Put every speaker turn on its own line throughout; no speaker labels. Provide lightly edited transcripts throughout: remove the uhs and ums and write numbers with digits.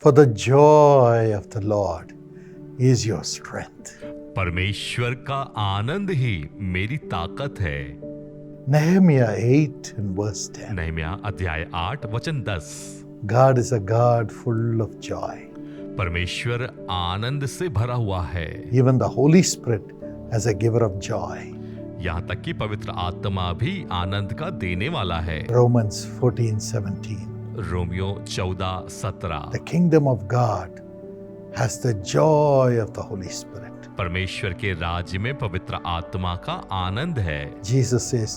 For the joy of the Lord is your strength.
परमेश्वर का आनंद ही मेरी ताकत है।
Nehemiah 8 and verse 10.
नहम्या अध्याय 8 वचन 10।
God is a God full of joy.
परमेश्वर आनंद से भरा हुआ है।
Even the Holy Spirit as a giver of joy.
यहाँ तक कि पवित्र आत्मा भी आनंद का देने वाला है।
Romans 14:17.
Romeo 14:17।
The kingdom of God has the joy of the Holy Spirit.
परमेश्वर के राज्य में पवित्र आत्मा का आनंद है।
Jesus says,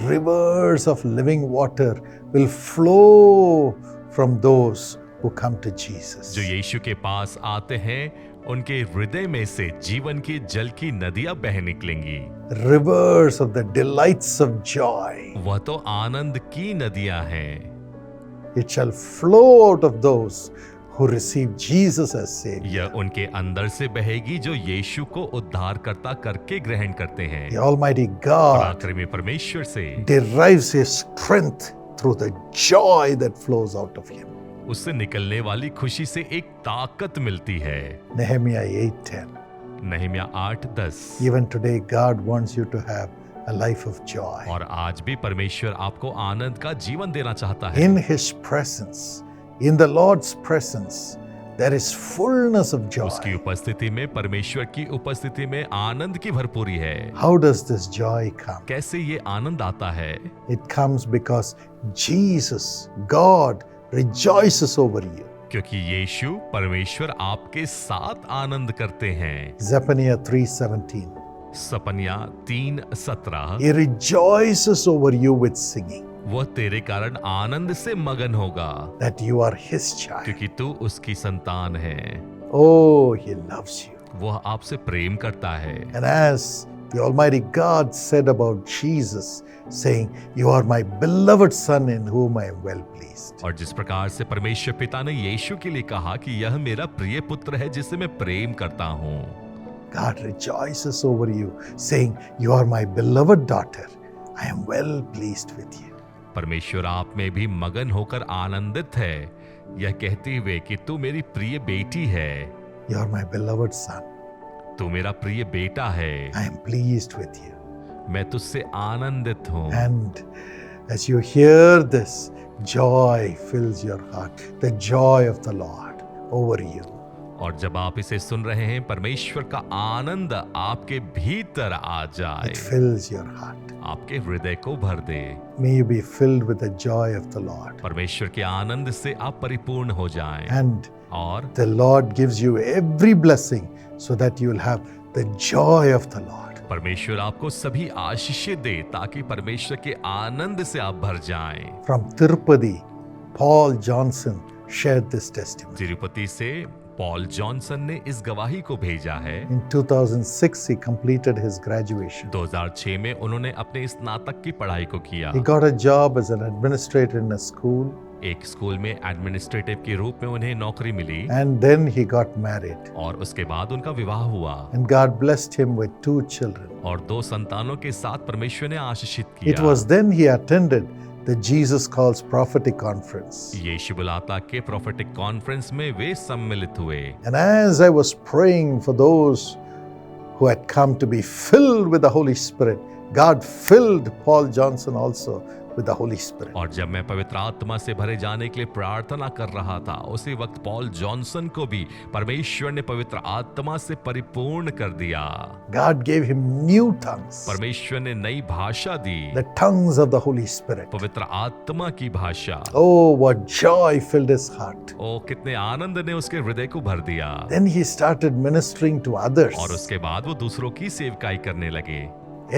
rivers of living water will flow from those who come to Jesus.
जो यीशु के पास आते हैं उनके हृदय में से जीवन की जल की नदियां बह निकलेंगी।
Rivers of the delights of joy.
वह तो आनंद की नदियां हैं।
It shall flow out of those who receive Jesus as Savior.
यह उनके अंदर से बहेगी जो यीशु को उद्धारकर्ता करके ग्रहण करते हैं।
The Almighty
और
God
आखिर में परमेश्वर से
derives His strength through the joy that flows out of Him.
उससे निकलने वाली खुशी से एक ताकत मिलती है।
Nehemiah 8:10.
नहम्या 8:10।
Even today, God wants you to have a life of joy.
और आज भी परमेश्वर आपको आनंद का जीवन देना चाहता है।
In His presence, in the Lord's presence, there is fullness of
उसकी
joy.
उपस्थिति में, परमेश्वर की उपस्थिति में आनंद की भरपूरी है।
How does this joy come?
कैसे ये आनंद आता है?
It comes because Jesus, God, rejoices over you.
क्योंकि यीशु परमेश्वर आपके साथ आनंद करते हैं।
Zephaniah 3:17.
सपनिया 3:17।
He rejoices over you with singing,
वह तेरे कारण आनंद से मगन होगा
that you are His child.
क्योंकि तू उसकी संतान है।
Oh, He loves you.
वह आपसे प्रेम करता है।
And as the Almighty God said about Jesus, saying, "You are my beloved Son in whom I am well pleased."
और जिस प्रकार से परमेश्वर पिता ने यीशु के लिए कहा कि यह मेरा प्रिय पुत्र है जिसे मैं प्रेम करता हूँ।
God rejoices over you, saying, "You are my beloved daughter. I am well pleased with you."
परमेश्वर आप में भी मगन होकर आनंदित है, यह कहते हुए कि तू मेरी प्रिय बेटी है।
You are my beloved son.
तू मेरा प्रिय बेटा है।
I am pleased with you.
मैं तुझसे आनंदित हूँ।
And as you hear this, joy fills your heart. The joy of the Lord over you.
और जब आप इसे सुन रहे हैं, परमेश्वर का आनंद आपके भीतर आ जाए,
It fills your heart.
आपके हृदय को भर दे।
May you be filled with the joy of the Lord.
परमेश्वर के आनंद से आप परिपूर्ण हो जाएं।
And
और
the Lord gives you every blessing so that you will have the joy of the Lord.
परमेश्वर आपको सभी आशीषें दे ताकि परमेश्वर के आनंद से आप भर जाएं।
From Tirupati, Paul Johnson shared this testimony.
Tirupati से पॉल जॉनसन ने इस गवाही को भेजा है।
In 2006, he completed his graduation.
2006 में उन्होंने अपने स्नातक की पढ़ाई को किया।
He got a job as an administrator in a school,
एक स्कूल में एडमिनिस्ट्रेटिव के रूप में उन्हें नौकरी मिली
and then he got married.
और उसके बाद उनका विवाह हुआ
And God blessed him with 2 children.
और 2 संतानों के साथ परमेश्वर ने आशीषित
It
किया।
was then he attended the Jesus Calls Prophetic Conference.
यीशु बुलाता के प्रोफेटिक कॉन्फ्रेंस में वे सम्मिलित हुए।
And as I was praying for those who had come to be filled with the Holy Spirit, God filled Paul Johnson also with the Holy Spirit.
और जब मैं पवित्र आत्मा से भरे जाने के लिए प्रार्थना कर रहा था, उसी वक्त पॉल जॉनसन को भी परमेश्वर ने पवित्र आत्मा से परिपूर्ण कर दिया।
God gave him new tongues,
परमेश्वर ने नई भाषा दी,
the tongues of the Holy Spirit.
पवित्र आत्मा की भाषा।
Oh, what joy filled his heart.
ओ कितने आनंद ने उसके हृदय को भर दिया।
Then he started ministering to others.
और उसके बाद वो दूसरों की सेवकाई करने लगे।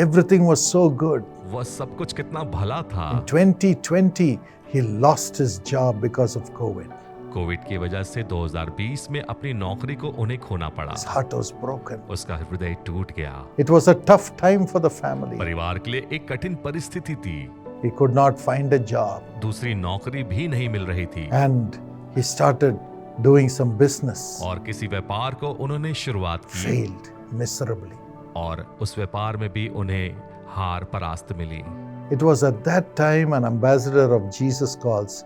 Everything was so good.
वह सब कुछ कितना भला था।
In 2020, he lost his job because of COVID.
Covid की वजह से 2020 में अपनी नौकरी को उन्हें खोना पड़ा।
His heart was broken.
उसका हृदय टूट गया।
It was a tough time for the family.
परिवार के लिए एक कठिन परिस्थिति थी।
He could not find a job.
दूसरी नौकरी भी नहीं मिल रही थी।
And he started doing some business.
और किसी व्यापार को उन्होंने शुरुआत की
Failed miserably.
और उस व्यापार में भी उन्हें हार परास्त मिली।
It was at that time an ambassador of Jesus Calls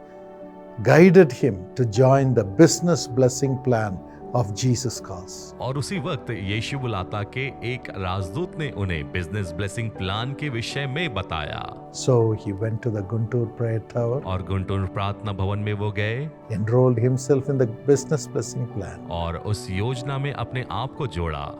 guided him to join the business blessing plan of Jesus Calls.
और उसी वक्त यीशु बुलाता के एक राजदूत ने उन्हें बिजनेस ब्लेसिंग प्लान के विषय में बताया।
So he went to the Guntur prayer tower,
और गुंटूर प्रार्थना भवन में वो गए
enrolled himself in the business blessing plan.
और उस योजना में अपने आप को जोड़ा।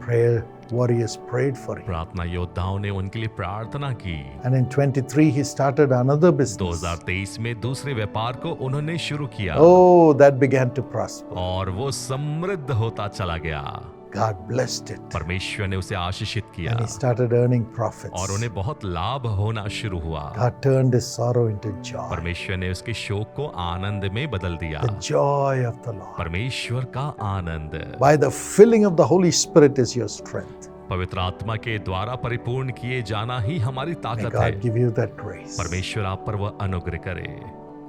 Prayer warriors prayed for him.
प्रार्थना योद्धाओं ने उनके लिए प्रार्थना की।
And in 23 he started another business.
2023 में दूसरे व्यापार को उन्होंने शुरू किया
Oh, that began to prosper.
और वो समृद्ध होता चला गया।
God blessed it.
परमेश्वर ने उसे आशीषित किया
And he started earning profits.
और उन्हें बहुत लाभ होना शुरू हुआ।
God turned his sorrow into joy.
परमेश्वर ने उसके शोक को आनंद में बदल दिया।
The joy of the Lord.
परमेश्वर का आनंद
By the filling of the Holy Spirit is your strength.
पवित्र आत्मा के द्वारा परिपूर्ण किए जाना ही हमारी
May
ताकत है।
God give you that grace.
परमेश्वर आप पर वह अनुग्रह करे।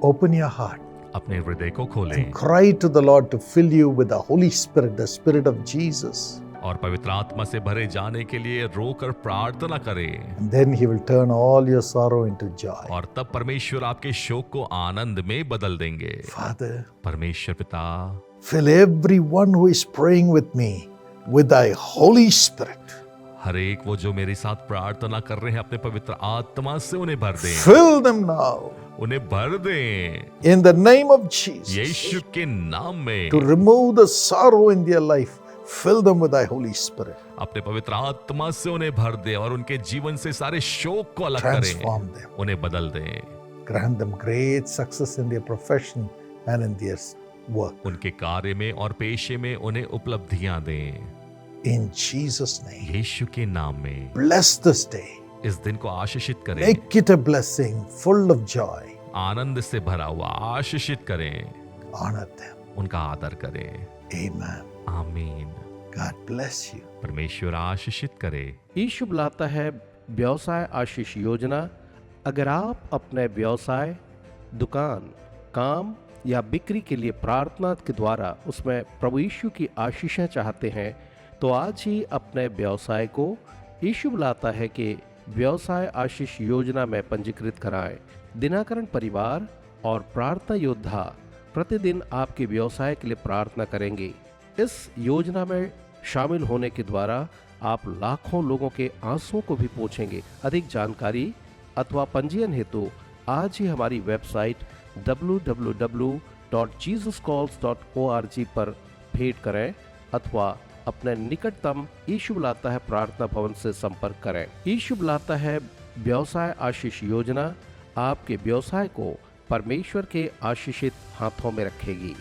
Open your heart
अपने हृदय को खोलें
and cry to the Lord to fill you with the Holy Spirit, the Spirit of Jesus.
और पवित्र आत्मा से भरे जाने के लिए रोकर प्रार्थना करें।
And then He will turn all your sorrow into joy.
और तब परमेश्वर आपके शोक को आनंद में बदल देंगे।
Father,
परमेश्वर पिता,
fill everyone who is praying with me with thy Holy Spirit.
हर एक वो जो मेरे साथ प्रार्थना कर रहे हैं अपने पवित्र आत्मा से उन्हें भर दें।
Fill them now
उन्हें भर दें
in the name of Jesus.
यीशु के नाम में।
To remove the sorrow in their life, fill them with thy Holy Spirit.
अपने पवित्र आत्मा से उन्हें भर दे और उनके जीवन से सारे शोक को अलग करें।
Transform them.
उन्हें बदल दें।
Grant them great success in their profession and in their work.
उनके कार्य में और पेशे में उन्हें उपलब्धियां दें।
In Jesus' name.
यीशु के नाम में
Bless this day.
इस दिन को आशीषित करें।
Make it a blessing full of joy.
आनंद से भरा हुआ आशीषित करें।
Honor them.
उनका आदर करें।
Amen.
आमीन।
God bless you.
परमेश्वर आशीषित करे।
यीशु बुलाता है व्यवसाय आशीष योजना। अगर आप अपने व्यवसाय, दुकान, काम या बिक्री के लिए प्रार्थना के द्वारा उसमें प्रभु यीशु की आशीषें चाहते हैं तो आज ही अपने व्यवसाय को यीशु बुलाता है कि व्यवसाय आशीष योजना में पंजीकृत कराएं। दिनाकरण परिवार और प्रार्थना योद्धा प्रतिदिन आपके व्यवसाय के लिए प्रार्थना करेंगे। इस योजना में शामिल होने के द्वारा आप लाखों लोगों के आंसुओं को भी पोंछेंगे। अधिक जानकारी अथवा पंजीयन हेतु आज ही हमारी वेबसाइट www.jesuscalls.org पर भेंट करें अथवा अपने निकटतम यीशु बुलाता है प्रार्थना भवन से संपर्क करें। यीशु बुलाता है व्यवसाय आशीष योजना आपके व्यवसाय को परमेश्वर के आशीषित हाथों में रखेगी।